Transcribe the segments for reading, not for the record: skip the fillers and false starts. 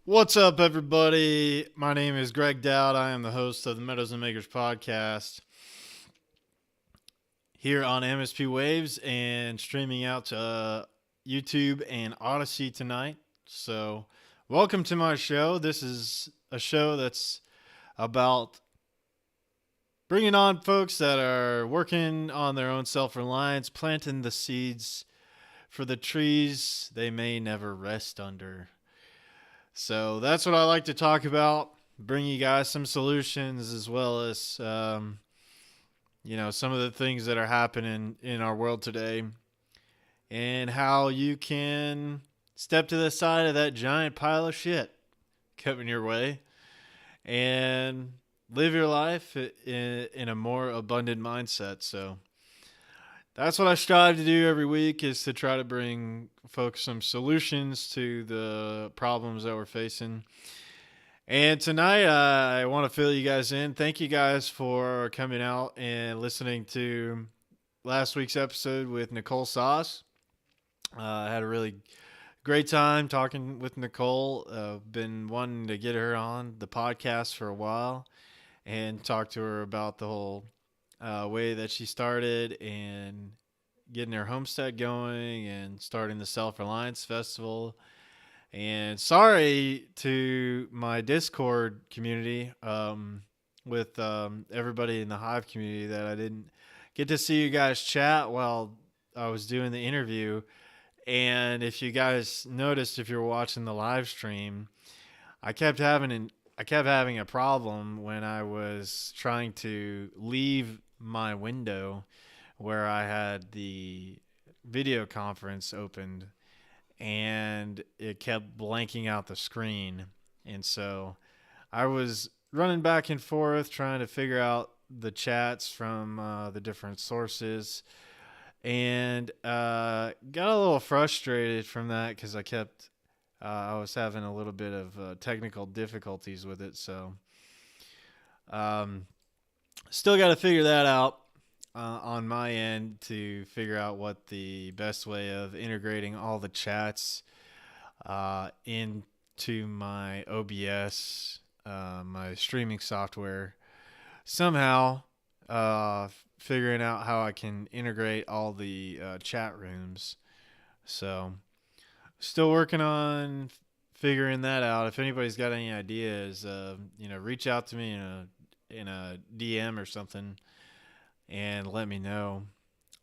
What's up, everybody? My name is Greg Dowd. I am the host of the Meadows and Makers podcast here on MSP Waves and streaming out to YouTube and Odysee tonight. So, welcome to my show. This is a show that's about bringing on folks that are working on their own self reliance, planting the seeds for the trees they may never rest under. So that's what I like to talk about. Bring you guys some solutions as well as, some of the things that are happening in our world today and how you can step to the side of that giant pile of shit coming your way and live your life in a more abundant mindset. So that's what I strive to do every week, is to try to bring folks some solutions to the problems that we're facing. And tonight, I want to fill you guys in. Thank you guys for coming out and listening to last week's episode with Nicole Sauce. I had a really great time talking with Nicole. Been wanting to get her on the podcast for a while and talk to her about the whole way that she started and getting her homestead going and starting the Self Reliance Festival. And sorry to my Discord community, with everybody in the Hive community, that I didn't get to see you guys chat while I was doing the interview. And if you guys noticed, if you were watching the live stream, I kept having a problem when I was trying to leave my window where I had the video conference opened, and it kept blanking out the screen. And so I was running back and forth trying to figure out the chats from the different sources, and got a little frustrated from that because I was having a little bit of technical difficulties with it. So um, still got to figure that out on my end, to figure out what the best way of integrating all the chats into my OBS, my streaming software. Somehow, figuring out how I can integrate all the chat rooms. So, still working on figuring that out. If anybody's got any ideas, reach out to me in a DM or something and let me know.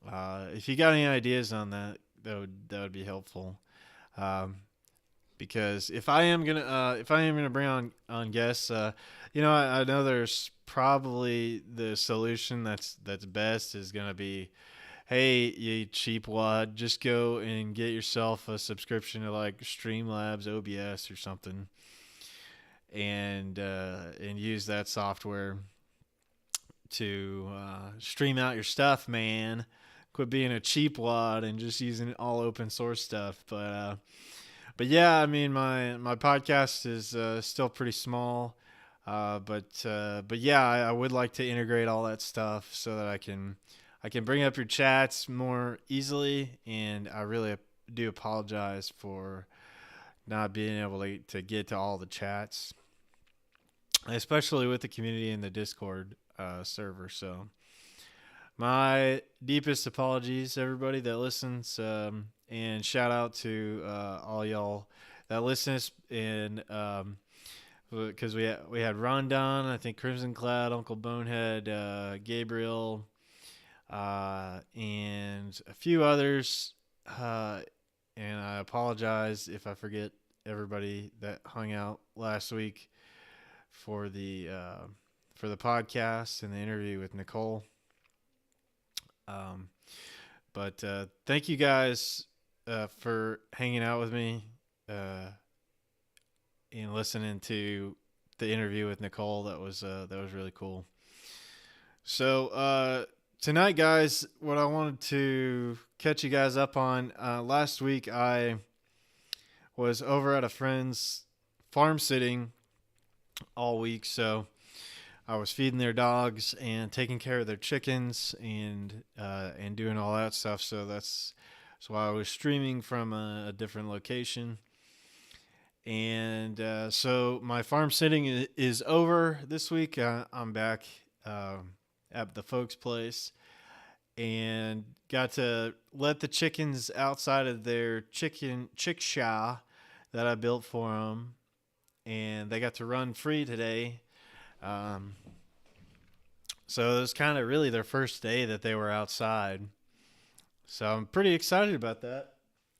If you got any ideas on that, that would be helpful. Um, because if I am gonna bring on guests, I know there's probably the solution that's best is gonna be, hey, you cheap wad, just go and get yourself a subscription to like Streamlabs OBS or something, and use that software to stream out your stuff, man. Quit being a cheap wad and just using all open source stuff. But yeah, I mean, my podcast is still pretty small. But yeah, I would like to integrate all that stuff so that I can bring up your chats more easily. And I really do apologize for not being able to get to all the chats, especially with the community in the Discord server. So my deepest apologies, everybody that listens, and shout out to all y'all that listens. And because we had Rondon, I think Crimson Cloud, Uncle Bonehead, Gabriel, and a few others. And I apologize if I forget everybody that hung out last week for the podcast and the interview with Nicole. But thank you guys for hanging out with me and listening to the interview with Nicole. That was really cool. So tonight, guys, what I wanted to catch you guys up on, last week I was over at a friend's farm sitting all week. So I was feeding their dogs and taking care of their chickens and doing all that stuff. So that's why I was streaming from a different location. And so my farm sitting is over this week. I'm back at the folks' place and got to let the chickens outside of their chick shy that I built for them, and they got to run free today. Um, so it was kind of really their first day that they were outside. So I'm pretty excited about that.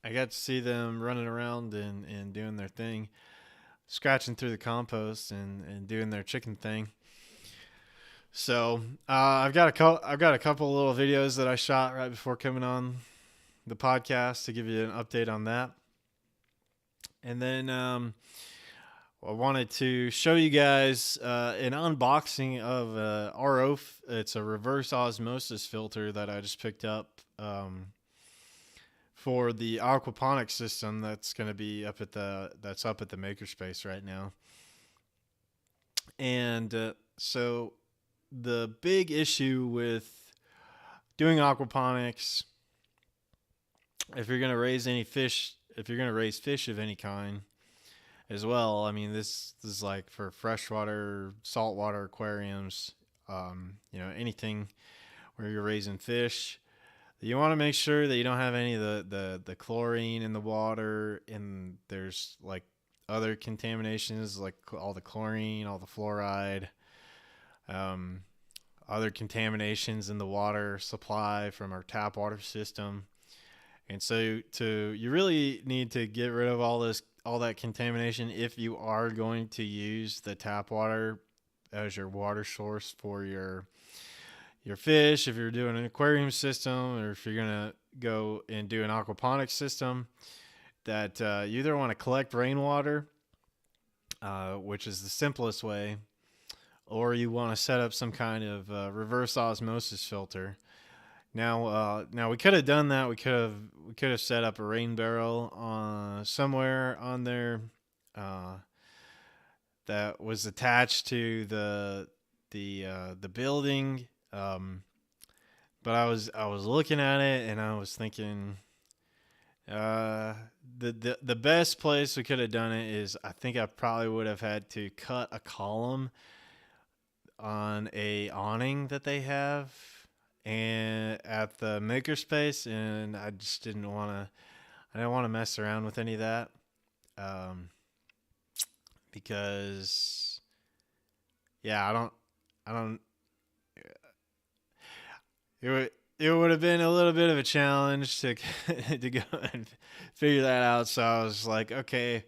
I got to see them running around and doing their thing, scratching through the compost and doing their chicken thing. So I've got a couple little videos that I shot right before coming on the podcast to give you an update on that. And then I wanted to show you guys an unboxing of RO. It's a reverse osmosis filter that I just picked up for the aquaponics system that's going to be up at the makerspace right now. And so the big issue with doing aquaponics, if you're going to raise any fish, if you're going to raise fish of any kind as well, I mean, this is like for freshwater, saltwater aquariums, anything where you're raising fish. You want to make sure that you don't have any of the chlorine in the water, and there's like other contaminations like all the chlorine, all the fluoride, other contaminations in the water supply from our tap water system. And so you really need to get rid of all that contamination if you are going to use the tap water as your water source for your fish. If you're doing an aquarium system, or if you're gonna go and do an aquaponics system, that you either want to collect rainwater, which is the simplest way, or you want to set up some kind of reverse osmosis filter. Now we could have done that. We could have set up a rain barrel somewhere on there that was attached to the building. But I was looking at it and I was thinking, the best place we could have done it is, I think I probably would have had to cut a column on a awning that they have and at the makerspace, and I just didn't want to mess around with any of that, because I don't it would have been a little bit of a challenge to to go and figure that out. So I was like, okay,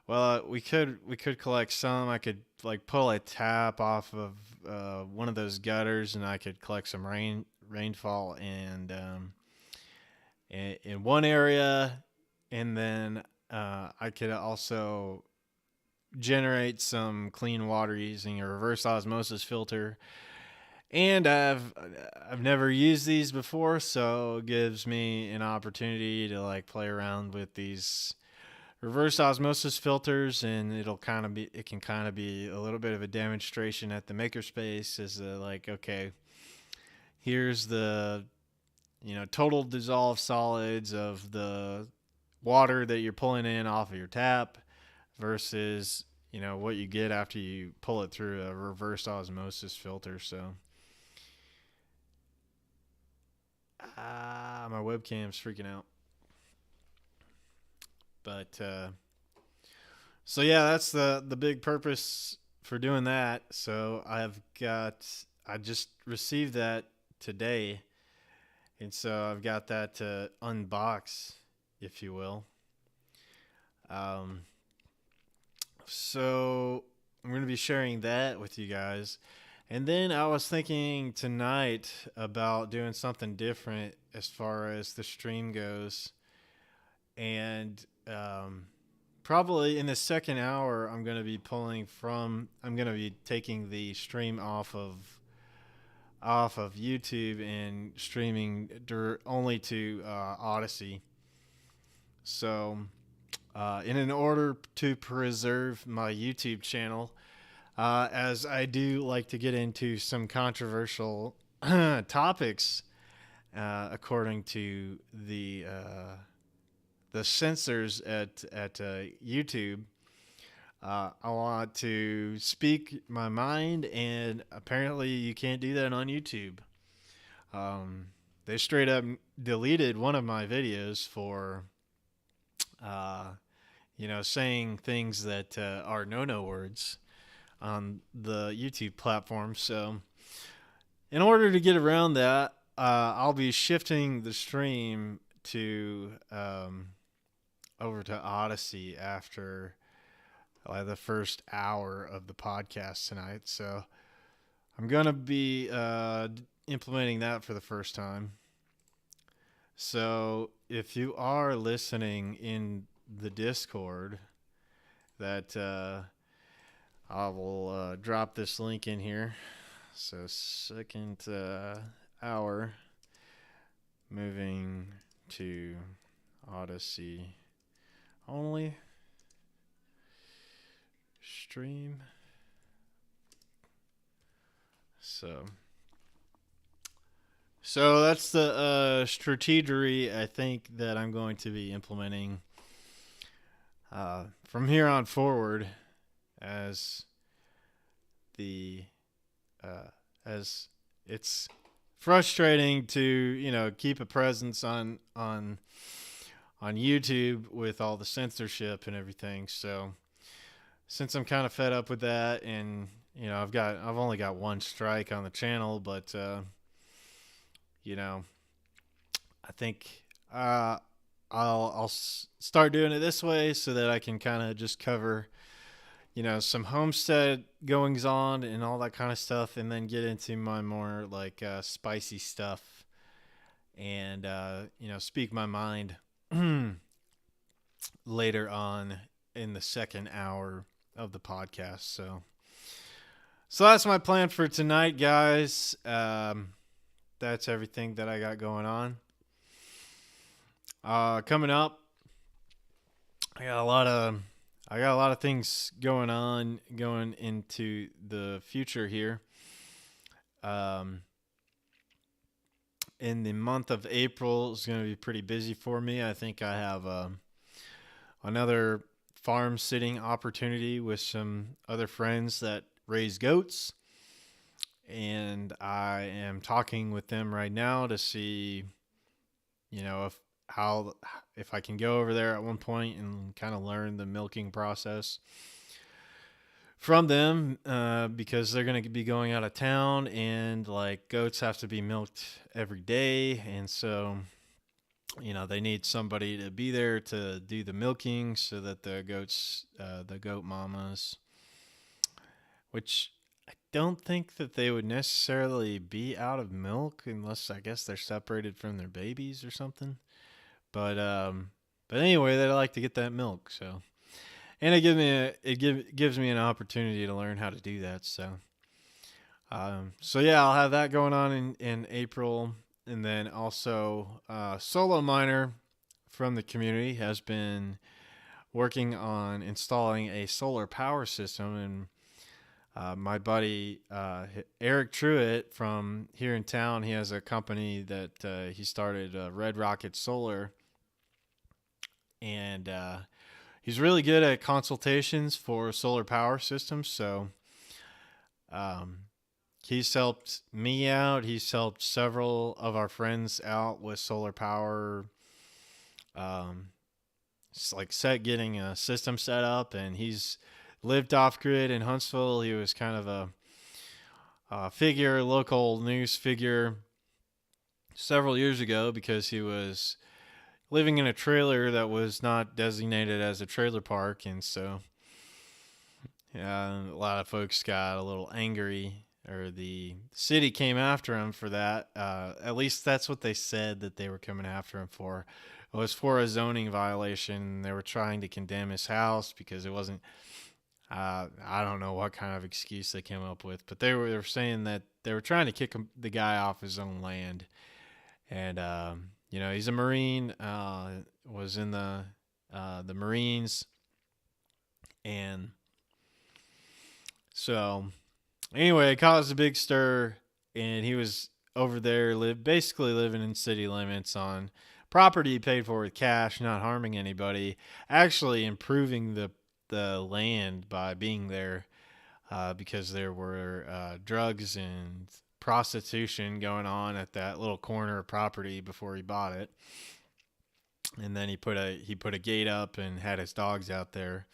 well, we could collect some. I could like pull a tap off of one of those gutters, and I could collect some rainfall and in one area, and then I could also generate some clean water using a reverse osmosis filter. And I've never used these before, so it gives me an opportunity to like play around with these reverse osmosis filters, and it can kind of be a little bit of a demonstration at the makerspace as like, okay, here's the total dissolved solids of the water that you're pulling in off of your tap versus what you get after you pull it through a reverse osmosis filter. So my webcam's freaking out. But so yeah, that's the big purpose for doing that. So I just received that today, and so I've got that to unbox, if you will. So I'm going to be sharing that with you guys. And then I was thinking tonight about doing something different as far as the stream goes. And probably in the second hour, I'm going to be taking the stream off of YouTube and streaming only to Odysee. So in order to preserve my YouTube channel, as I do like to get into some controversial topics, according to the censors at YouTube, I want to speak my mind, and apparently you can't do that on YouTube. Um, they straight up deleted one of my videos for, uh, saying things that are no words on the YouTube platform. So, in order to get around that, I'll be shifting the stream to over to Odysee after the first hour of the podcast tonight. So I'm going to be implementing that for the first time. So if you are listening in the Discord, that I will drop this link in here. So second hour, moving to Odysee only. Stream. So that's the strategy I think that I'm going to be implementing from here on forward, as the as it's frustrating to keep a presence on YouTube with all the censorship and everything. So since I'm kind of fed up with that, and I've only got one strike on the channel, but I think I'll start doing it this way so that I can kind of just cover some homestead goings on and all that kind of stuff, and then get into my more like spicy stuff, and speak my mind later on in the second hour of the podcast. So that's my plan for tonight, guys. That's everything that I got going on. Coming up, I got a lot of things going on going into the future here. In the month of April is going to be pretty busy for me. I think I have another farm sitting opportunity with some other friends that raise goats, and I am talking with them right now to see if I can go over there at one point and kind of learn the milking process from them, because they're going to be going out of town, and like goats have to be milked every day, and so they need somebody to be there to do the milking so that the goat mamas, which I don't think that they would necessarily be out of milk unless I guess they're separated from their babies or something. But anyway, they like to get that milk. So, and it gives me an opportunity to learn how to do that. So yeah, I'll have that going on in April. And then also, Solo Miner from the community has been working on installing a solar power system. And my buddy Eric Truitt from here in town, he has a company that he started, Red Rocket Solar. And he's really good at consultations for solar power systems. So he's helped me out. He's helped several of our friends out with solar power. It's like getting a system set up, and he's lived off grid in Huntsville. He was kind of a local news figure several years ago, because he was living in a trailer that was not designated as a trailer park. And so a lot of folks got a little angry, or the city came after him for that. At least that's what they said that they were coming after him for. It was for a zoning violation. They were trying to condemn his house because it wasn't, I don't know what kind of excuse they came up with, but they were saying that they were trying to kick the guy off his own land. And, he's a Marine, was in the Marines. And so anyway, it caused a big stir, and he was over there basically living in city limits on property paid for with cash, not harming anybody, actually improving the the land by being there, because there were drugs and prostitution going on at that little corner of property before he bought it. And then he put a gate up and had his dogs out there,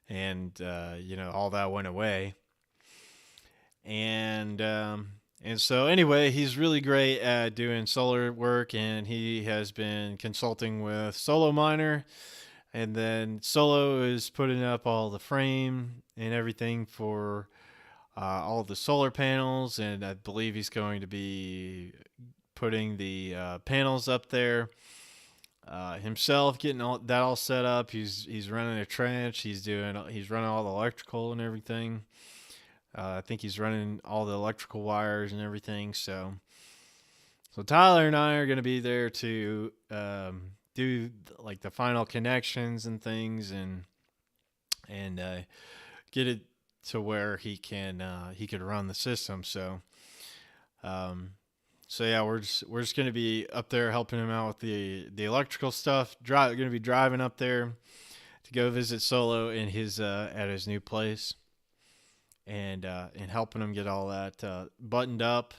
and all that went away. And so anyway, he's really great at doing solar work, and he has been consulting with Solo Miner. And then Solo is putting up all the frame and everything for all the solar panels, and I believe he's going to be putting the panels up there himself, getting that all set up. He's running a trench. He's running all the electrical and everything. I think he's running all the electrical wires and everything. So Tyler and I are going to be there to do like the final connections and things, and get it to where he could run the system. So yeah, we're just going to be up there helping him out with the electrical stuff. Going to be driving up there to go visit Solo in his at his new place, and helping him get all that buttoned up.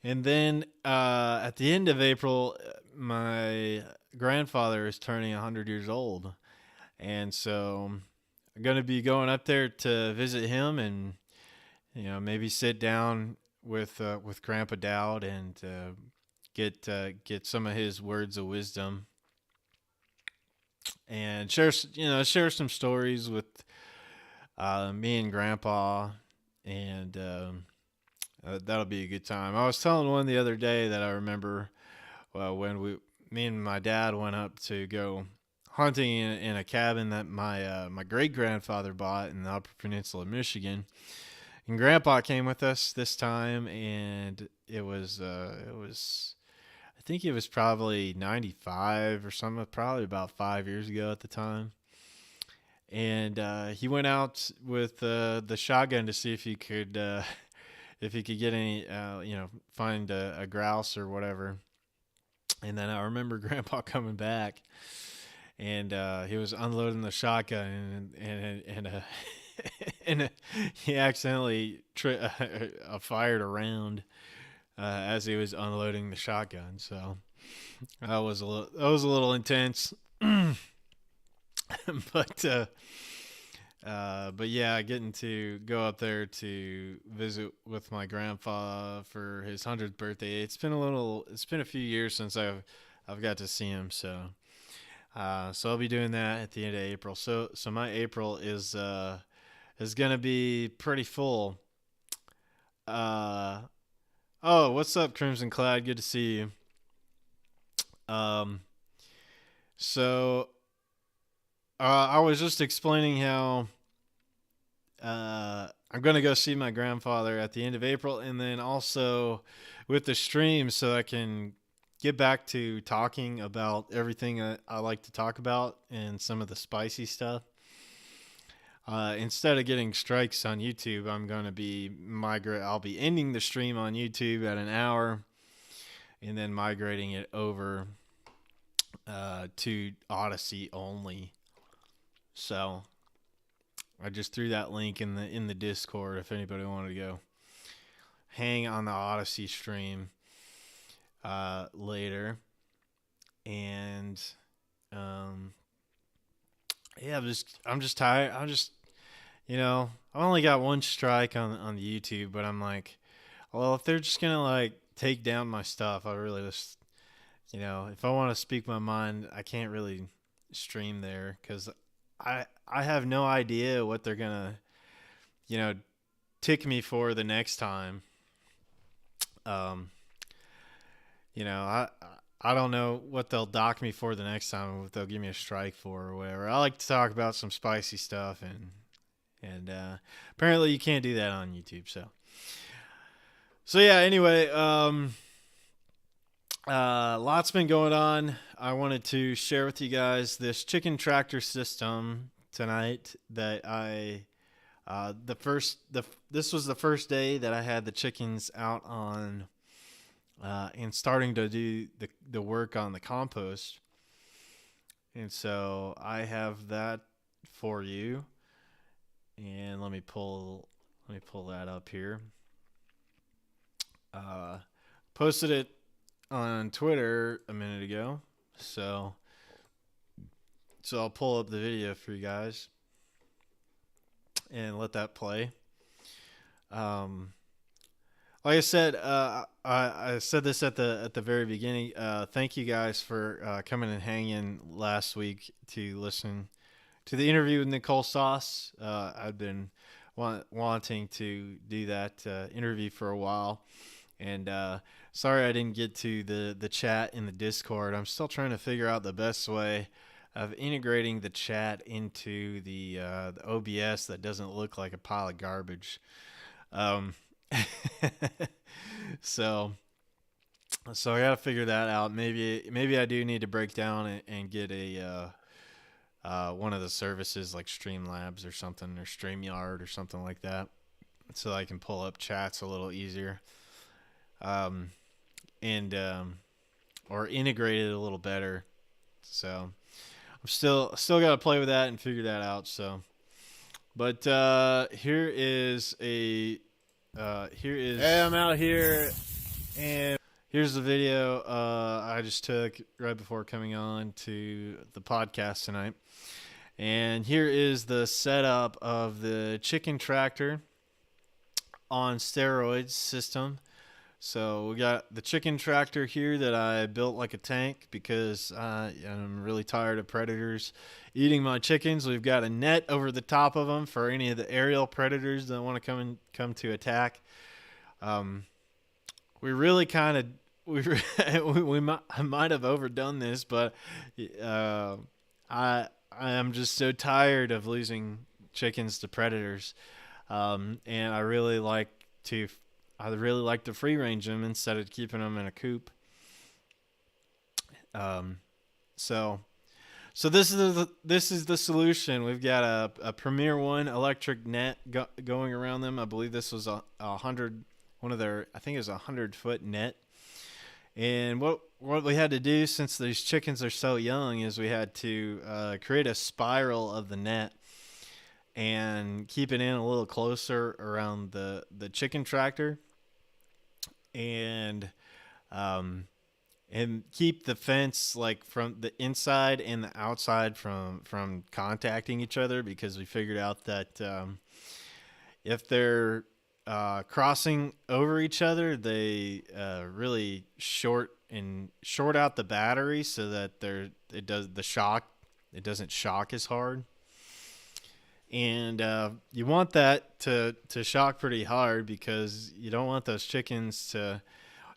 And then at the end of April, my grandfather is turning 100 years old, and so I'm going to be going up there to visit him, and maybe sit down with Grandpa Dowd and get some of his words of wisdom, and share some stories with me and Grandpa, and that'll be a good time. I was telling one the other day that I remember when me and my dad went up to go hunting in a cabin that my great grandfather bought in the Upper Peninsula of Michigan. And Grandpa came with us this time, and it was I think it was probably 95 or something, probably about 5 years ago at the time. And he went out with the shotgun to see if he could get any find a grouse or whatever. And then I remember Grandpa coming back, and he was unloading the shotgun, and he accidentally fired a round as he was unloading the shotgun. So that was a little intense. But yeah, getting to go up there to visit with my grandpa for his 100th birthday. It's been a few years since I've got to see him. So I'll be doing that at the end of April. So my April is gonna be pretty full. Oh, what's up, Crimson Cloud? Good to see you. So I was just explaining how I'm going to go see my grandfather at the end of April, and then also with the stream, so I can get back to talking about everything I like to talk about and some of the spicy stuff. Instead of getting strikes on YouTube, I'm going to be I'll be ending the stream on YouTube at an hour, and then migrating it over to Odysee only. So I just threw that link in the Discord if anybody wanted to go hang on the Odysee stream later. And yeah, I'm just tired. I only got one strike on the YouTube, but I'm like, well, if they're just gonna like take down my stuff, I really just, if I want to speak my mind, I can't really stream there because I have no idea what they're gonna, tick me for the next time. I don't know what they'll dock me for the next time, what they'll give me a strike for or whatever. I like to talk about some spicy stuff, and apparently you can't do that on YouTube. So yeah. Anyway, lots been going on. I wanted to share with you guys this chicken tractor system tonight that this was the first day that I had the chickens out on and starting to do the work on the compost. And so I have that for you. And let me pull that up here. Posted it on Twitter a minute ago, so I'll pull up the video for you guys and let that play. Like I said, I said this at the very beginning. Thank you guys for coming and hanging last week to listen to the interview with Nicole Sauce. I've been wanting to do that interview for a while, and sorry I didn't get to the chat in the Discord. I'm still trying to figure out the best way of integrating the chat into the OBS that doesn't look like a pile of garbage. So I gotta figure that out. Maybe I do need to break down and get a one of the services like Streamlabs or something, or StreamYard or something like that, so I can pull up chats a little easier, and or integrate it a little better. So I'm still gotta play with that and figure that out. So, but here is hey, I'm out here, and here's the video I just took right before coming on to the podcast tonight. And here is the setup of the chicken tractor on steroids system. So we got the chicken tractor here that I built like a tank because I'm really tired of predators eating my chickens. We've got a net over the top of them for any of the aerial predators that want to come to attack. We really kind of I might have overdone this, but I am just so tired of losing chickens to predators, and I really like to free range them instead of keeping them in a coop. So this is the solution. We've got a Premier One electric net going around them. I believe this was a 100-foot net. And what we had to do, since these chickens are so young, is we had to create a spiral of the net and keep it in a little closer around the chicken tractor, and keep the fence like from the inside and the outside from contacting each other, because we figured out that if they're crossing over each other, they really short out the battery, so that it doesn't shock as hard. And you want that to shock pretty hard, because you don't want those chickens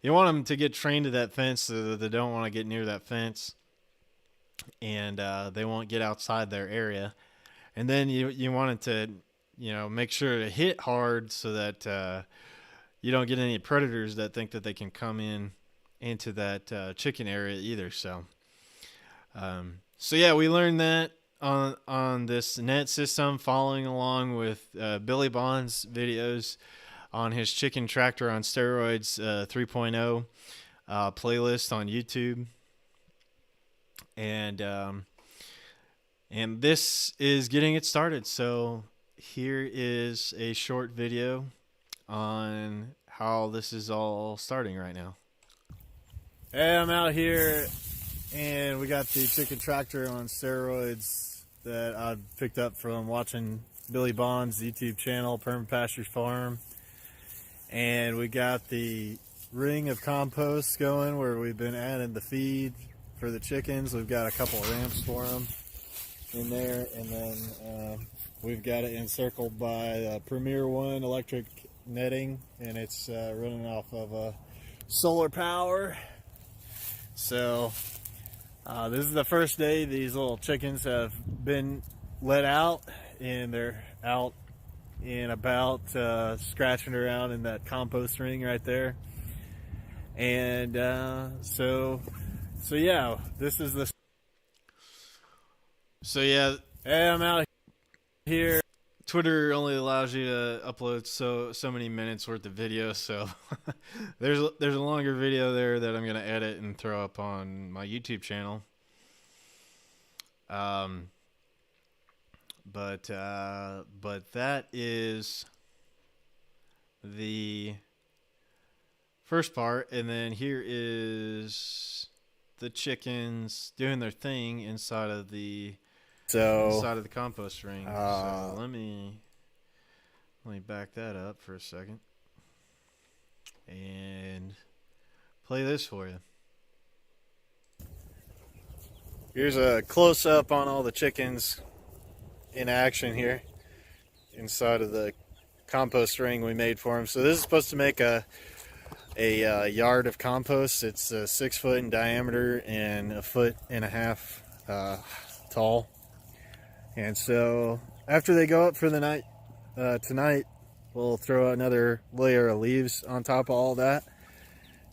you want them to get trained to that fence, so that they don't want to get near that fence, and they won't get outside their area. And then you want it to, make sure to hit hard, so that you don't get any predators that think that they can come into that chicken area either. So yeah, we learned that on this net system, following along with Billy Bond's videos on his Chicken Tractor on Steroids 3.0 playlist on YouTube. And this is getting it started. So here is a short video on how this is all starting right now. Hey, I'm out here, and we got the Chicken Tractor on Steroids that I picked up from watching Billy Bond's YouTube channel, Permapasture Farm. And we got the ring of compost going, where we've been adding the feed for the chickens. We've got a couple of ramps for them in there, and then we've got it encircled by Premier One electric netting, and it's running off of solar power. So this is the first day these little chickens have been let out, and they're out and about scratching around in that compost ring right there. And so yeah, this is the. So yeah, hey, I'm out here. Twitter only allows you to upload so many minutes worth of video, so there's a longer video there that I'm gonna edit and throw up on my YouTube channel. But that is the first part, and then here is the chickens doing their thing inside of the compost ring. So let me back that up for a second and play this for you. Here's a close-up on all the chickens in action here inside of the compost ring we made for them. So this is supposed to make a yard of compost. It's 6 foot in diameter and 1.5 foot tall. And so after they go up for the night, tonight, we'll throw another layer of leaves on top of all that,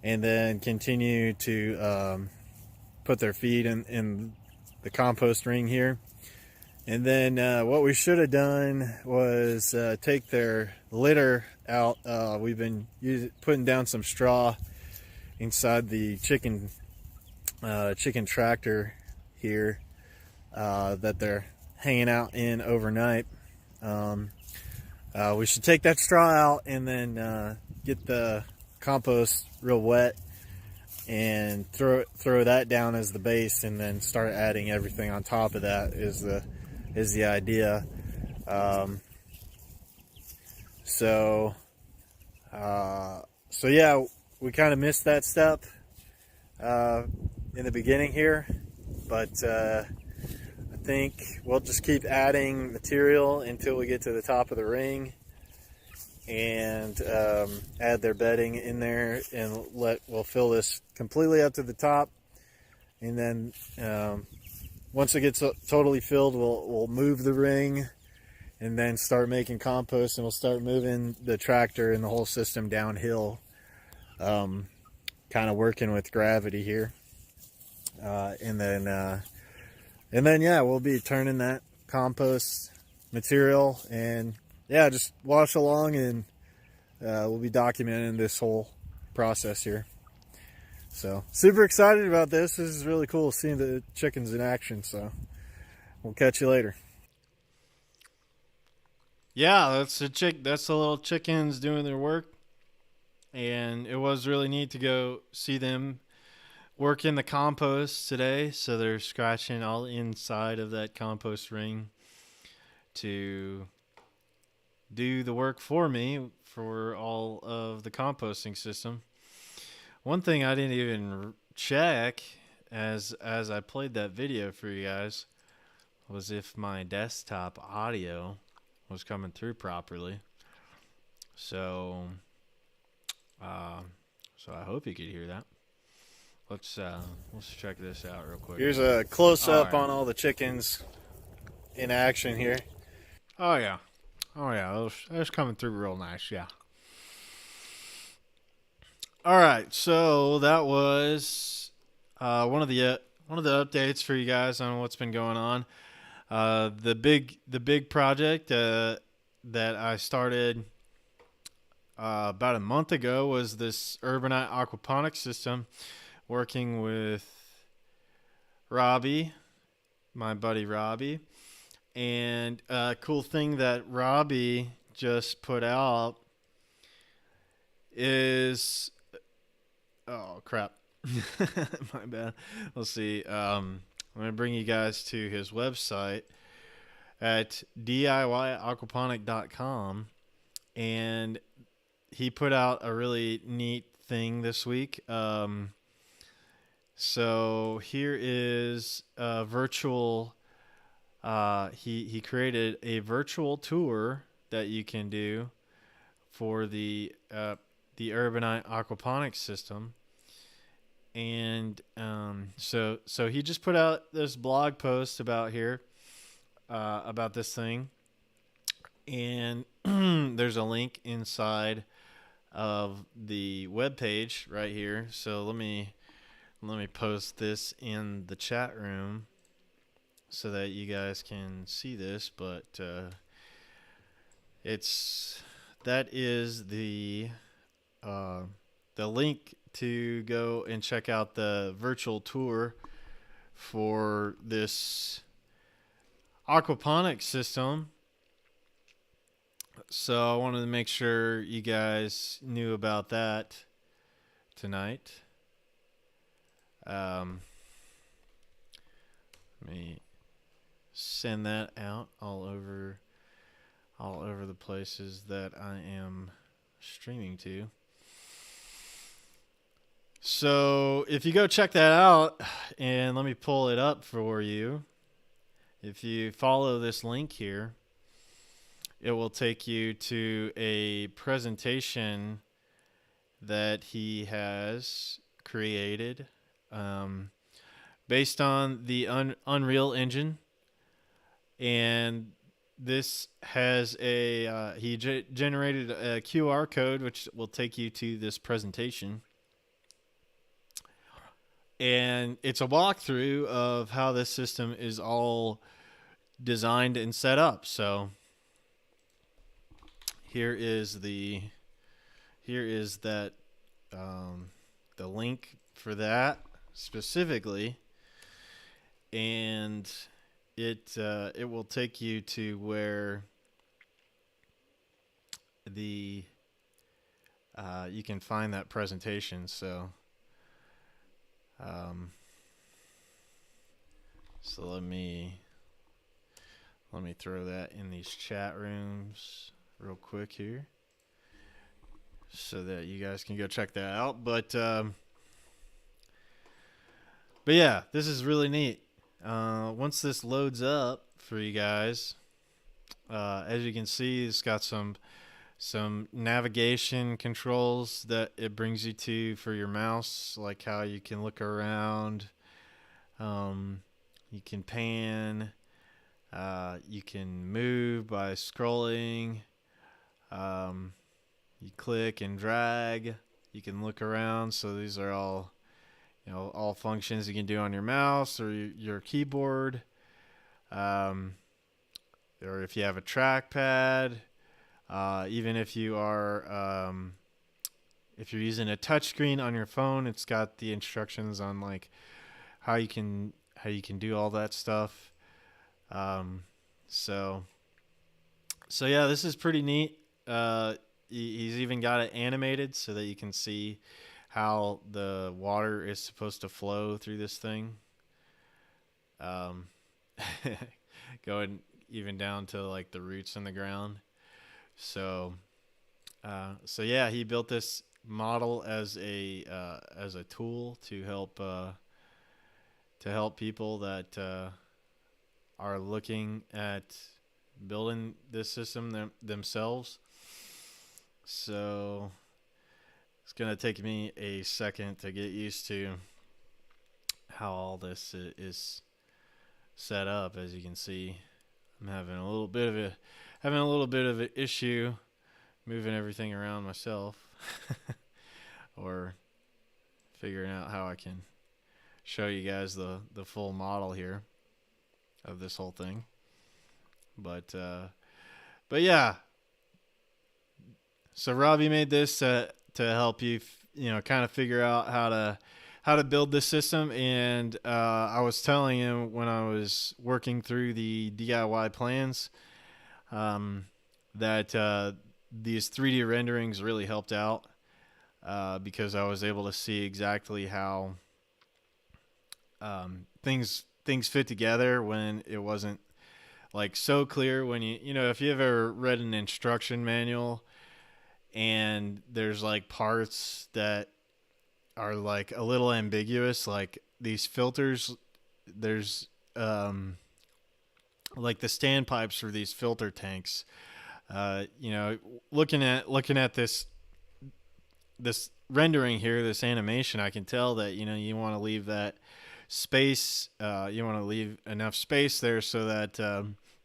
and then continue to put their feed in the compost ring here. And then what we should have done was take their litter out. We've been putting down some straw inside the chicken tractor here that they're hanging out in overnight. We should take that straw out and then get the compost real wet and throw that down as the base, and then start adding everything on top of that is the idea. So yeah, we kind of missed that step in the beginning here, but I think we'll just keep adding material until we get to the top of the ring, and add their bedding in there, and we'll fill this completely up to the top, and then once it gets totally filled, we'll move the ring and then start making compost, and we'll start moving the tractor and the whole system downhill, kind of working with gravity here, and then yeah, we'll be turning that compost material, and yeah, just watch along, and we'll be documenting this whole process here. So super excited about this. This is really cool seeing the chickens in action. So we'll catch you later. Yeah, that's the little chickens doing their work, and it was really neat to go see them work in the compost today. So they're scratching all inside of that compost ring to do the work for me for all of the composting system. One thing I didn't even check as I played that video for you guys was if my desktop audio was coming through properly. So I hope you could hear that. Let's check this out real quick. Here's a close-up on all the chickens in action here. Oh yeah, that was coming through real nice. Yeah. All right, so that was one of the updates for you guys on what's been going on. The big project that I started about a month ago was this urbanite aquaponics system, working with Robbie, my buddy Robbie. And a cool thing that Robbie just put out is, oh crap, my bad. Let's see. I'm going to bring you guys to his website at DIYaquaponic.com, and he put out a really neat thing this week. So here is a virtual. He created a virtual tour that you can do for the urbanite aquaponics system, and so he just put out this blog post about this thing, and there's a link inside of the webpage right here. So let me post this in the chat room so that you guys can see this, but that is the link to go and check out the virtual tour for this aquaponics system. So I wanted to make sure you guys knew about that tonight. Let me send that out all over the places that I am streaming to. So if you go check that out, and let me pull it up for you. If you follow this link here, it will take you to a presentation that he has created based on the Unreal Engine. And this has he generated a QR code which will take you to this presentation. And it's a walkthrough of how this system is all designed and set up. So here is the link for that specifically, and it will take you to where the you can find that presentation. So so let me throw that in these chat rooms real quick here so that you guys can go check that out. But yeah, this is really neat. Once this loads up for you guys, as you can see, it's got some navigation controls that it brings you to for your mouse, like how you can look around, you can pan, you can move by scrolling, you click and drag, you can look around. So these are all, all functions you can do on your mouse or your keyboard, or if you have a trackpad. Even if you are, if you're using a touchscreen on your phone, it's got the instructions on like how you can do all that stuff. So yeah, this is pretty neat. He's even got it animated so that you can see how the water is supposed to flow through this thing. Going even down to like the roots in the ground. So yeah, he built this model as a tool to help people that are looking at building this system themselves. So it's gonna take me a second to get used to how all this is set up. As you can see, I'm having a little bit of an issue moving everything around myself or figuring out how I can show you guys the full model here of this whole thing. But yeah, so Robbie made this to help you kind of figure out how to build this system. And I was telling him when I was working through the DIY plans that these 3D renderings really helped out because I was able to see exactly how things fit together when it wasn't like so clear. When if you ever read an instruction manual and there's like parts that are like a little ambiguous, like these filters, there's like the standpipes for these filter tanks. Looking at this rendering here, this animation, I can tell that you want to leave that space. You want to leave enough space there so that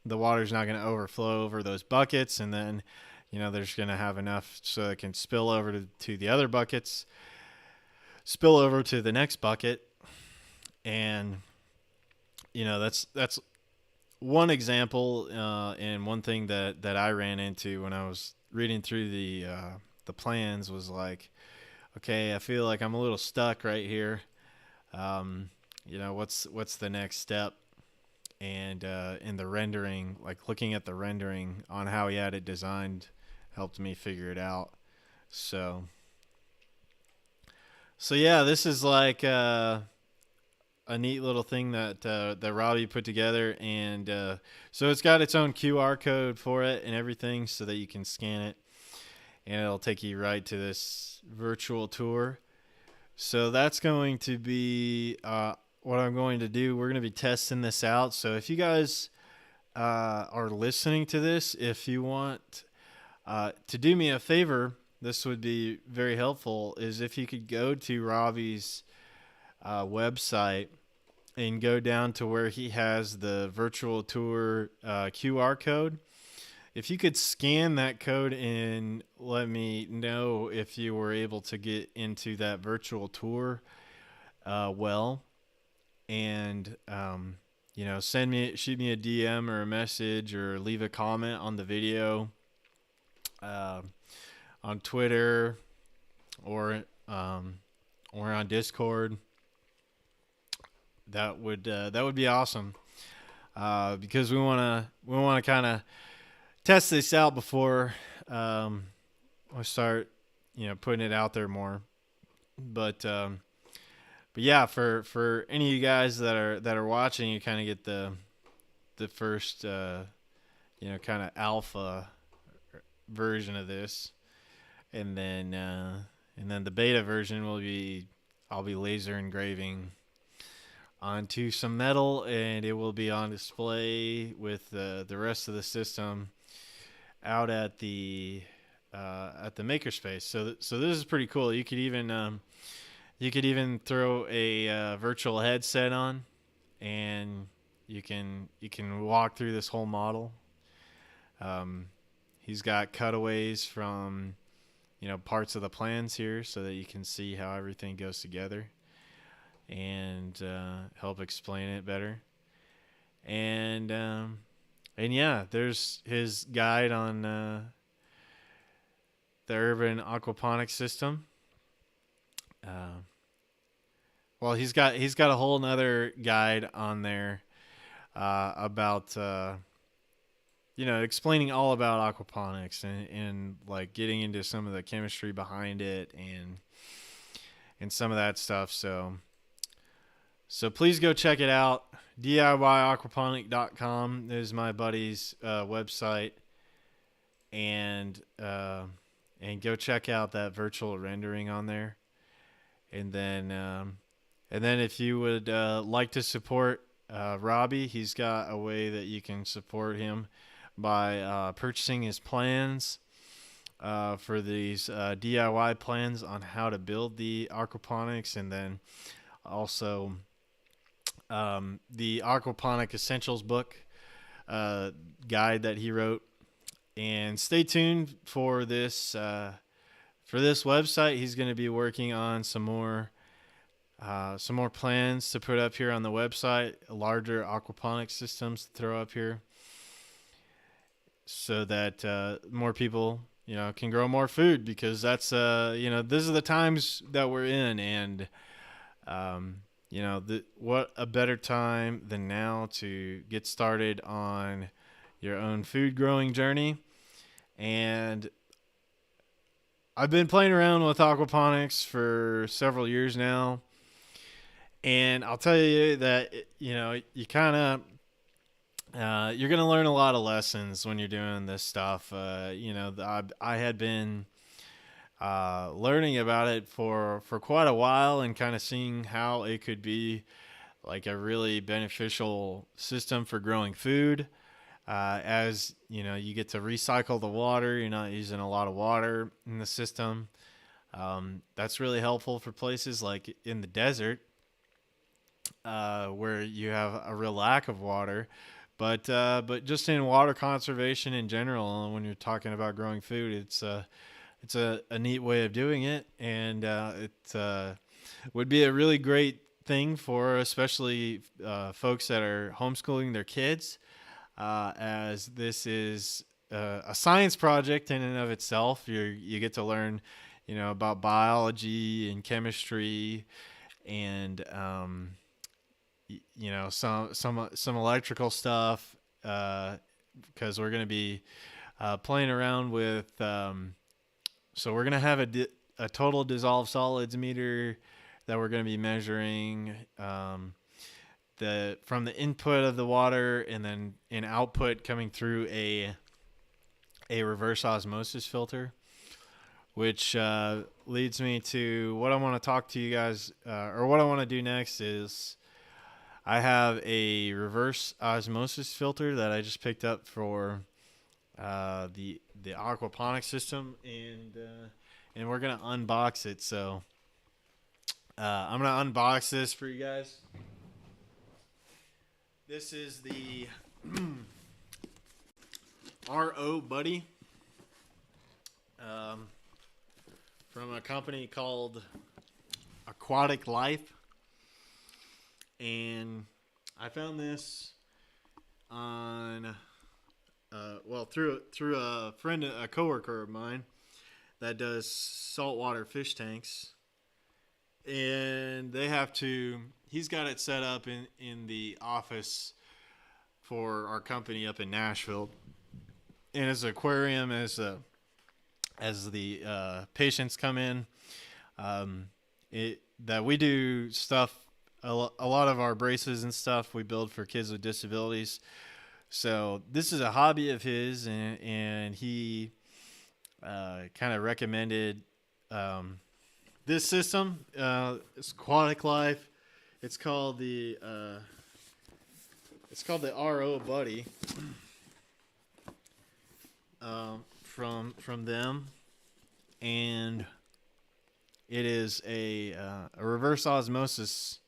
the water's not going to overflow over those buckets, and then there's going to have enough so it can spill over to the other buckets, spill over to the next bucket. And that's one example, and one thing that I ran into when I was reading through the plans was like, okay, I feel like I'm a little stuck right here. What's the next step? and in the rendering, like looking at the rendering on how he had it designed, helped me figure it out. So, so yeah, this is like a neat little thing that Robbie put together, and so it's got its own QR code for it and everything, so that you can scan it, and it'll take you right to this virtual tour. So that's going to be what I'm going to do. We're going to be testing this out. So if you guys are listening to this, if you want to do me a favor, this would be very helpful, is if you could go to Robbie's website and go down to where he has the virtual tour QR code. If you could scan that code and let me know if you were able to get into that virtual tour well, and shoot me a DM or a message, or leave a comment on the video on Twitter, or on Discord. That would be awesome, because we wanna kind of test this out before we start, putting it out there more. But yeah, for any of you guys that are watching, you kind of get the first kind of alpha version of this, and then the beta version I'll be laser engraving onto some metal, and it will be on display with the rest of the system out at the makerspace. So this is pretty cool. You could even throw a virtual headset on, and you can walk through this whole model. He's got cutaways from parts of the plans here, so that you can see how everything goes together, and help explain it better. And yeah, there's his guide on the urban aquaponics system. Well, he's got a whole nother guide on there about explaining all about aquaponics, and like getting into some of the chemistry behind it, and some of that stuff. So please go check it out. DIYaquaponic.com is my buddy's website, and go check out that virtual rendering on there. And then if you would like to support Robbie, he's got a way that you can support him by purchasing his plans for these DIY plans on how to build the aquaponics, and then also the Aquaponic Essentials book guide that he wrote. And stay tuned for this website. He's going to be working on some more plans to put up here on the website, larger aquaponic systems to throw up here, so that more people can grow more food, because that's these are the times that we're in, and what a better time than now to get started on your own food growing journey. And I've been playing around with aquaponics for several years now, and I'll tell you that you kind of you're going to learn a lot of lessons when you're doing this stuff. I had been learning about it for quite a while, and kind of seeing how it could be like a really beneficial system for growing food. As you get to recycle the water, you're not using a lot of water in the system. That's really helpful for places like in the desert, where you have a real lack of water. But just in water conservation in general, when you're talking about growing food, it's a neat way of doing it, and it would be a really great thing for especially folks that are homeschooling their kids, as this is a science project in and of itself. You get to learn, about biology and chemistry, and some electrical stuff, because we're going to be playing around with. So we're going to have a total dissolved solids meter that we're going to be measuring from the input of the water, and then an output coming through a reverse osmosis filter, which leads me to what I want to talk to you guys, or what I want to do next is I have a reverse osmosis filter that I just picked up for the aquaponics system, and we're gonna unbox it. So I'm gonna unbox this for you guys. This is the RO Buddy from a company called Aquatic Life, and I found this on through a friend, a coworker of mine that does saltwater fish tanks, and he's got it set up in the office for our company up in Nashville, and his aquarium as the patients come in, that we do stuff, a lot of our braces and stuff we build for kids with disabilities. So this is a hobby of his, and he kind of recommended this system. It's Aquatic Life. It's called the RO Buddy from them, and it is a reverse osmosis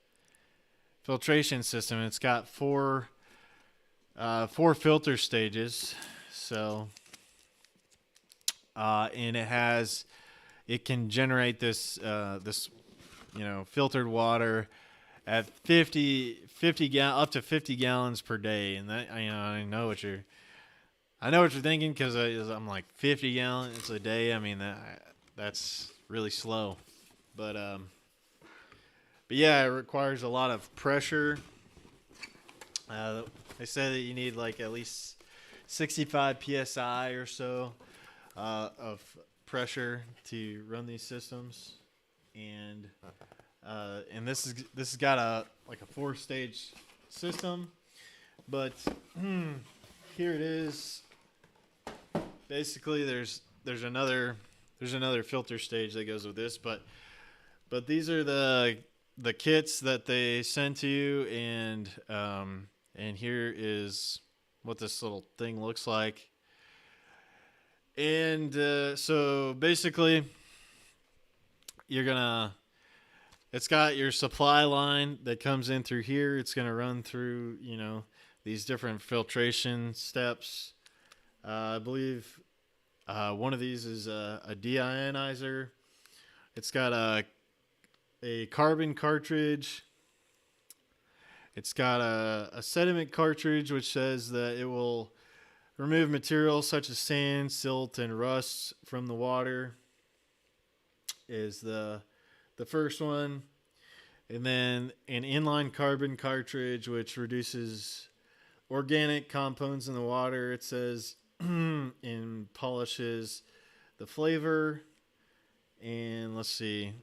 filtration system. It's got four filter stages. So and it can generate this filtered water at up to 50 gallons per day. And that, I know what you're thinking, because I'm like, 50 gallons a day. I mean, that's really slow, but yeah, it requires a lot of pressure. They say that you need like at least 65 psi or so of pressure to run these systems, and this has got a 4-stage system, but here it is. Basically, there's another filter stage that goes with this, but these are the kits that they send to you, and here is what this little thing looks like. And so basically, it's got your supply line that comes in through here. It's gonna run through these different filtration steps. I believe one of these is a deionizer. It's got a carbon cartridge. It's got a sediment cartridge, which says that it will remove materials such as sand, silt, and rust from the water, is the first one. And then an inline carbon cartridge, which reduces organic compounds in the water, it says, and polishes the flavor. And let's see.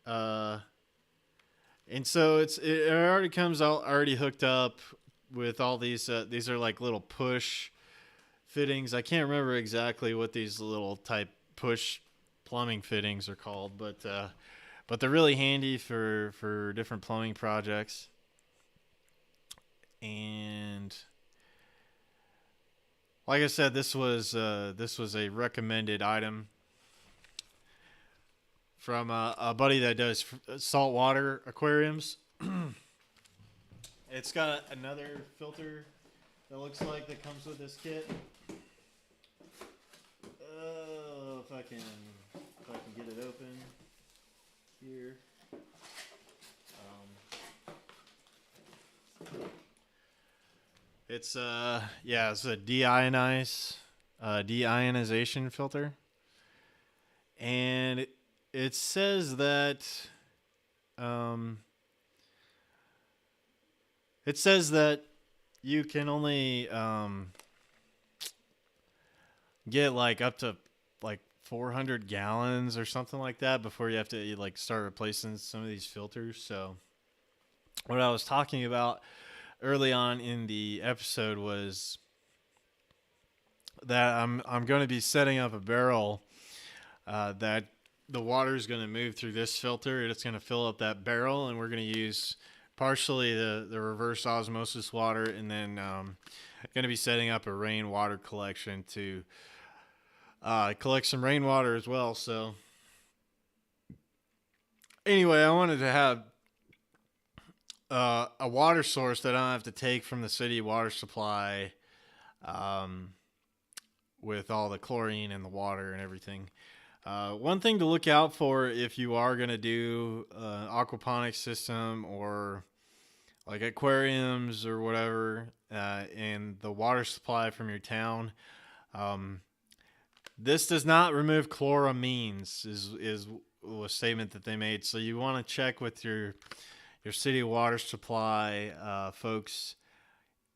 And so it already comes already hooked up with all these. These are like little push fittings. I can't remember exactly what these little type push plumbing fittings are called, but they're really handy for different plumbing projects. And like I said, this was a recommended item from a buddy that does saltwater aquariums. It's got another filter that looks like that comes with this kit. If I can get it open here. It's a deionization filter, and it says that It says that you can only get like up to like 400 gallons or something like that before you have to like start replacing some of these filters. So what I was talking about early on in the episode was that I'm going to be setting up a barrel that the water is going to move through this filter and it's going to fill up that barrel, and we're going to use partially the reverse osmosis water, and then going to be setting up a rainwater collection to collect some rainwater as well. So anyway, I wanted to have a water source that I don't have to take from the city water supply, with all the chlorine in the water and everything. One thing to look out for if you are going to do an aquaponics system or like aquariums or whatever, and the water supply from your town, this does not remove chloramines is a statement that they made. So you want to check with your city water supply folks,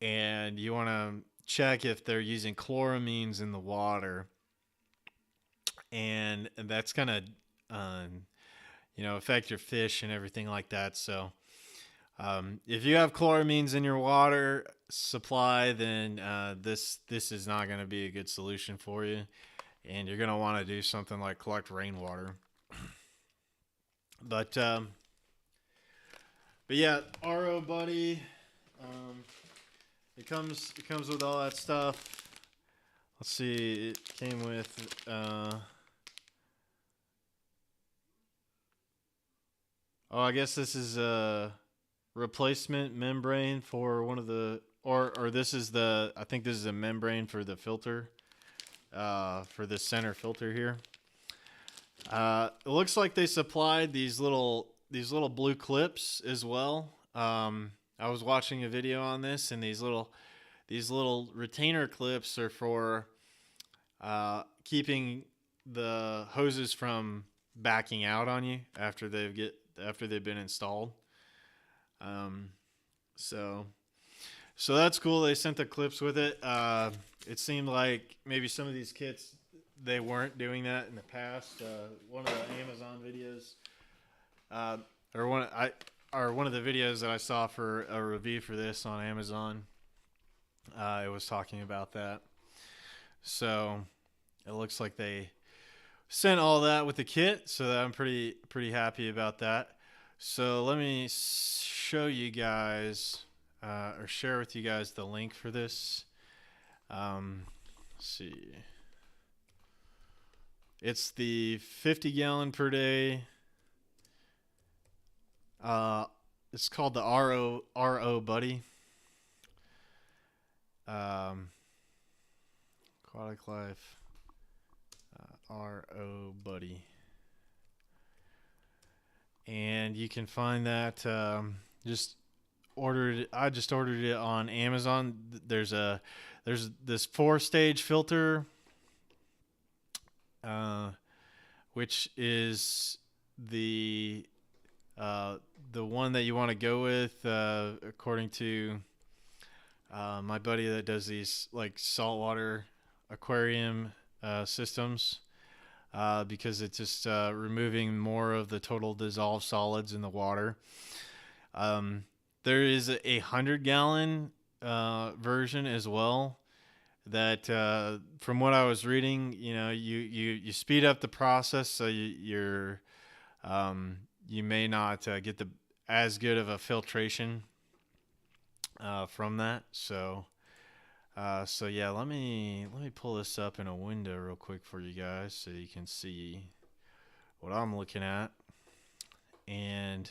and you want to check if they're using chloramines in the water, and that's gonna affect your fish and everything like that. So if you have chloramines in your water supply, then this is not going to be a good solution for you, and you're going to want to do something like collect rainwater. But yeah, RO buddy, it comes with all that stuff. Let's see, it came with I guess this is a replacement membrane for one of the, or this is the, I think this is a membrane for the filter, for the center filter here. It looks like they supplied these little blue clips as well. I was watching a video on this, and these little retainer clips are for keeping the hoses from backing out on you after they've been installed. So that's cool. They sent the clips with it. It seemed like maybe some of these kits, they weren't doing that in the past. One of the Amazon videos, or one of the videos that I saw for a review for this on Amazon, it was talking about that. So it looks like they sent all that with the kit, so I'm pretty happy about that. So let me show you guys, or share with you guys the link for this. Let's see. It's the 50 gallon per day. It's called the RO Buddy. Aquatic Life. RO Buddy. And you can find that, I just ordered it on Amazon. There's this 4-stage filter, which is the one that you want to go with, according to my buddy that does these like saltwater aquarium systems, because it's just removing more of the total dissolved solids in the water. There is a 100-gallon version as well that, from what I was reading, you speed up the process, so you may not get as good of a filtration from that. So yeah, let me pull this up in a window real quick for you guys so you can see what I'm looking at. And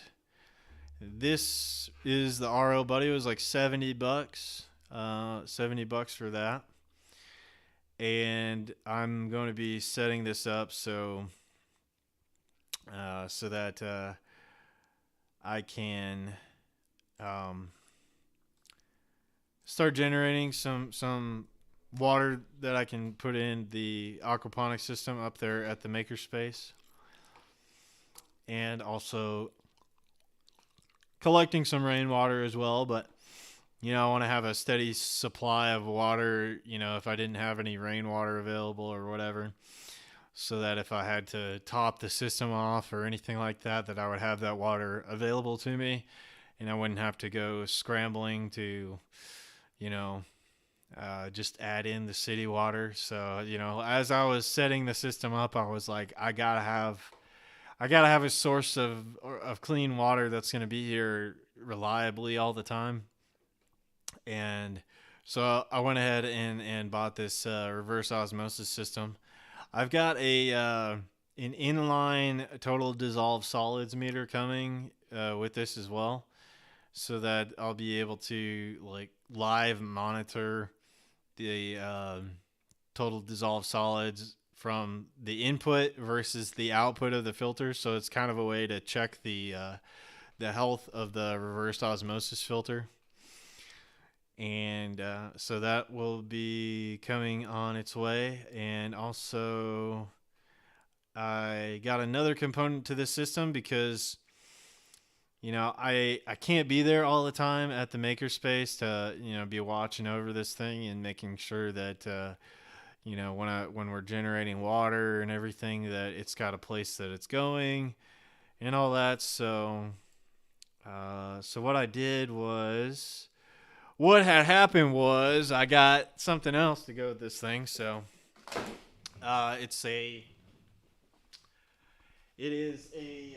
this is the RO Buddy. It was like $70, $70 for that. And I'm going to be setting this up so that I can start generating some water that I can put in the aquaponics system up there at the makerspace, and also collecting some rainwater as well. But I want to have a steady supply of water, if I didn't have any rainwater available or whatever, so that if I had to top the system off or anything like that, that I would have that water available to me, and I wouldn't have to go scrambling to, you know, just add in the city water. So, as I was setting the system up, I was like, I gotta have a source of clean water that's going to be here reliably all the time. And so I went ahead and bought this reverse osmosis system. I've got an inline total dissolved solids meter coming with this as well, so that I'll be able to like live monitor the total dissolved solids from the input versus the output of the filter. So it's kind of a way to check the health of the reverse osmosis filter. And so that will be coming on its way. And also, I got another component to this system because I can't be there all the time at the makerspace to be watching over this thing and making sure that when we're generating water and everything, that it's got a place that it's going and all that. So what I did was, what had happened was I got something else to go with this thing. So it's a it is a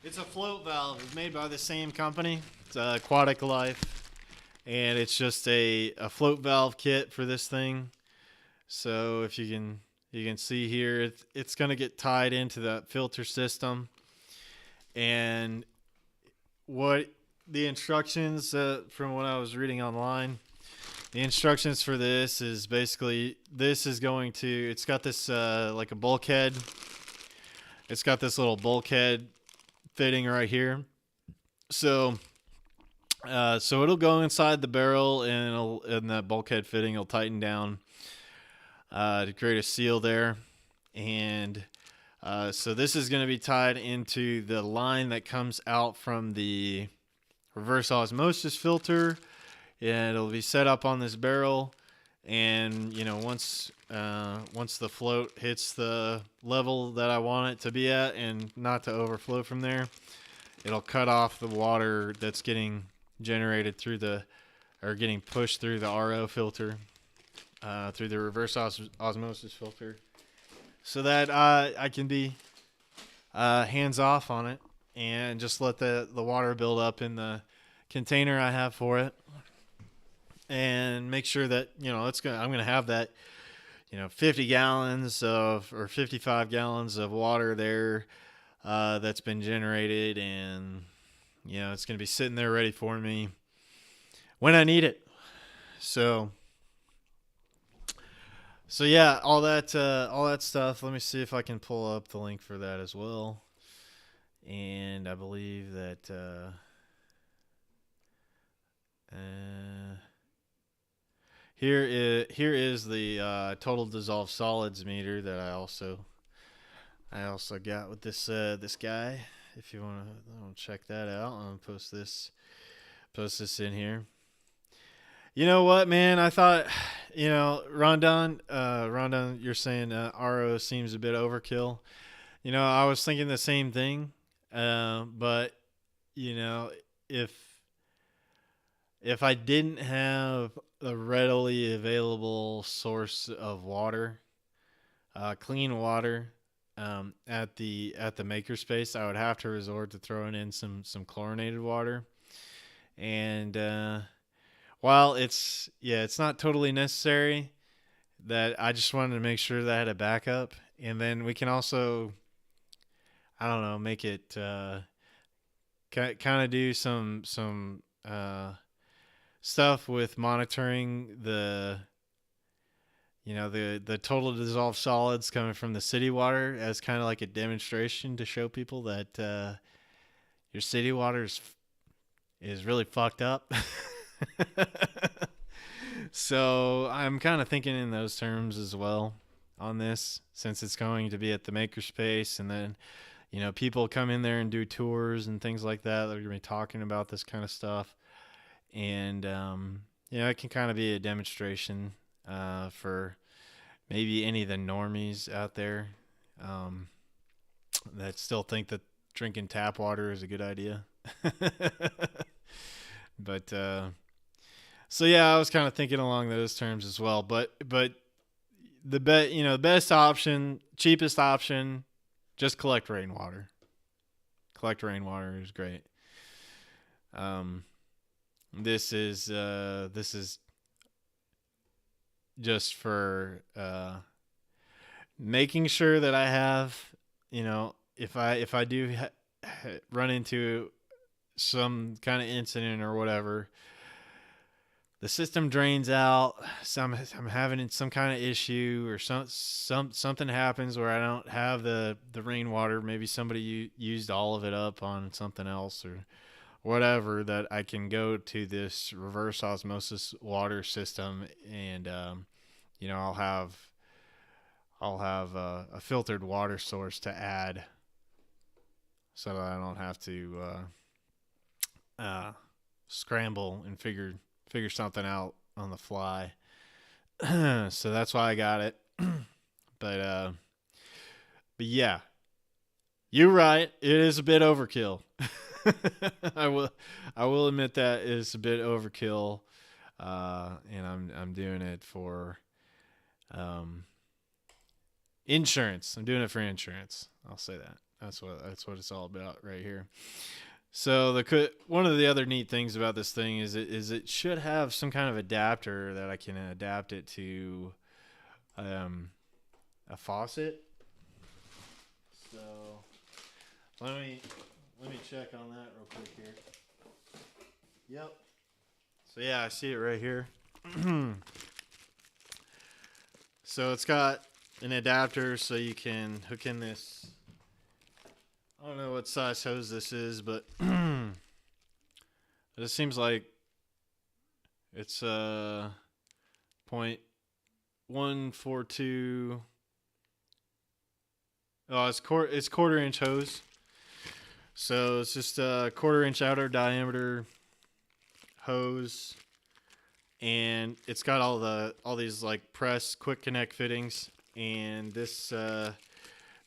it's a float valve. It's made by the same company. It's Aquatic Life, and it's just a float valve kit for this thing. So if you can see here, it's going to get tied into that filter system. And what the instructions from what I was reading online, the instructions for this is basically, it's got this like a bulkhead. It's got this little bulkhead fitting right here. So it'll go inside the barrel, and that bulkhead fitting will tighten down to create a seal there. And so this is going to be tied into the line that comes out from the reverse osmosis filter, and it'll be set up on this barrel. And once the float hits the level that I want it to be at and not to overflow from there, it'll cut off the water that's getting generated getting pushed through the RO filter, through the reverse osmosis filter, so that I can be hands off on it and just let the water build up in the container I have for it, and make sure that I'm gonna have that 50 gallons or 55 gallons of water there that's been generated, and it's gonna be sitting there ready for me when I need it. So yeah, all that stuff. Let me see if I can pull up the link for that as well. And I believe that here is the total dissolved solids meter that I also got with this guy. If you want to check that out, I'm gonna post this in here. You know what, man? I thought, Rondon, you're saying RO seems a bit overkill. I was thinking the same thing, but if I didn't have a readily available source of water, clean water, at the makerspace, I would have to resort to throwing in some chlorinated water. And while it's not totally necessary, that I just wanted to make sure that I had a backup. And then we can also, I don't know, make it kind of do some stuff with monitoring the total dissolved solids coming from the city water, as kind of like a demonstration to show people that your city water is really fucked up. So I'm kind of thinking in those terms as well on this, since it's going to be at the makerspace, and then people come in there and do tours and things like that. They're going to be talking about this kind of stuff. And, it can kind of be a demonstration for maybe any of the normies out there that still think that drinking tap water is a good idea. But so yeah, I was kind of thinking along those terms as well. But the best option, cheapest option, just collect rainwater. Collect rainwater is great. This is just for making sure that I have, if I do run into some kind of incident or whatever, the system drains out. I'm having some kind of issue, or something happens where I don't have the rainwater. Maybe somebody used all of it up on something else or whatever, that I can go to this reverse osmosis water system, and I'll have a filtered water source to add, so that I don't have to scramble and figure something out on the fly. So that's why I got it. But yeah, you're right. It is a bit overkill. I will admit that it's a bit overkill, and I'm doing it for insurance. I'm doing it for insurance. I'll say that. That's what it's all about right here. So one of the other neat things about this thing is it should have some kind of adapter that I can adapt it to a faucet. So let me check on that real quick here. Yep. So yeah, I see it right here. So it's got an adapter, so you can hook in this. I don't know what size hose this is, but it seems like it's .142. Oh, it's quarter-inch hose. So it's just a quarter-inch outer diameter hose, and it's got all these like press quick connect fittings, and this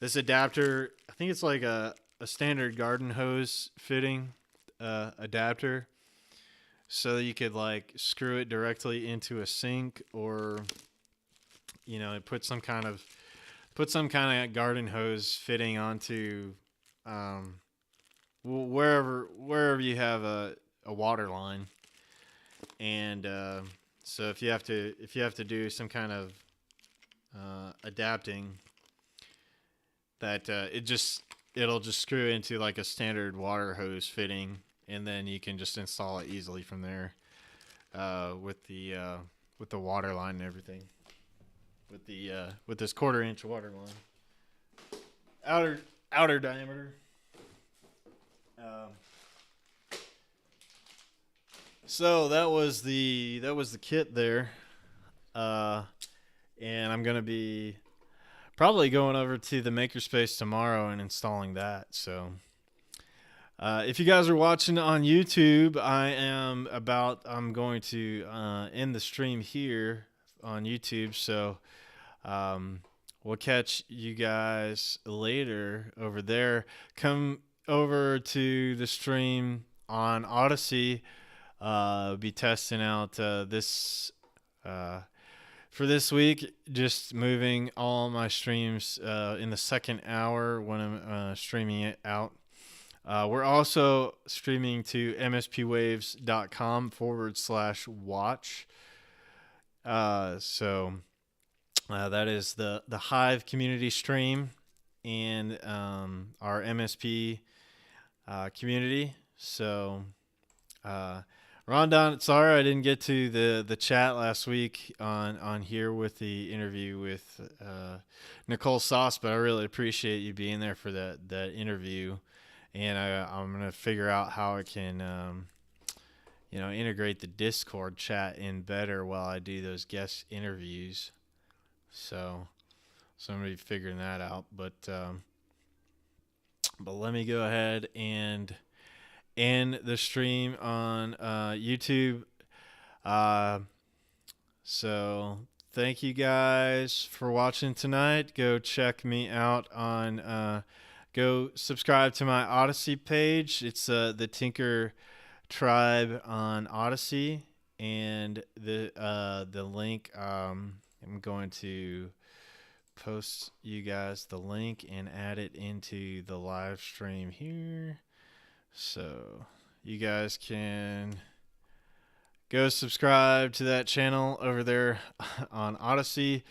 adapter, I think it's like a standard garden hose fitting adapter, so that you could like screw it directly into a sink, or put some kind of garden hose fitting onto wherever you have a water line. And so if you have to do some kind of adapting, that it'll just screw into like a standard water hose fitting, and then you can just install it easily from there with the water line and everything, with this quarter-inch water line, outer diameter. So that was the kit there, and I'm gonna be probably going over to the makerspace tomorrow and installing that. So if you guys are watching on YouTube, I'm going to end the stream here on YouTube. So we'll catch you guys later over there. Come over to the stream on Odysee. Be testing out this for this week. Just moving all my streams in the second hour when I'm streaming it out. We're also streaming to mspwaves.com/watch. So that is the Hive community stream, and our MSP community. So Rondon, sorry I didn't get to the chat last week on here with the interview with Nicole Sauce, but I really appreciate you being there for that interview, and I'm gonna figure out how I can integrate the Discord chat in better while I do those guest interviews. So I'm gonna be figuring that out, but But let me go ahead and end the stream on YouTube. So thank you guys for watching tonight. Go check me out on go subscribe to my Odysee page. It's the Tinker Tribe on Odysee, and the link I'm going to post you guys the link and add it into the live stream here, so you guys can go subscribe to that channel over there on Odysee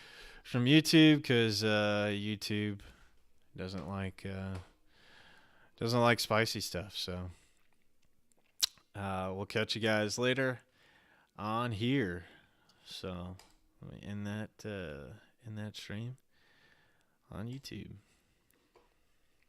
from YouTube, because YouTube doesn't like spicy stuff. So we'll catch you guys later on here. So let me end that stream on YouTube.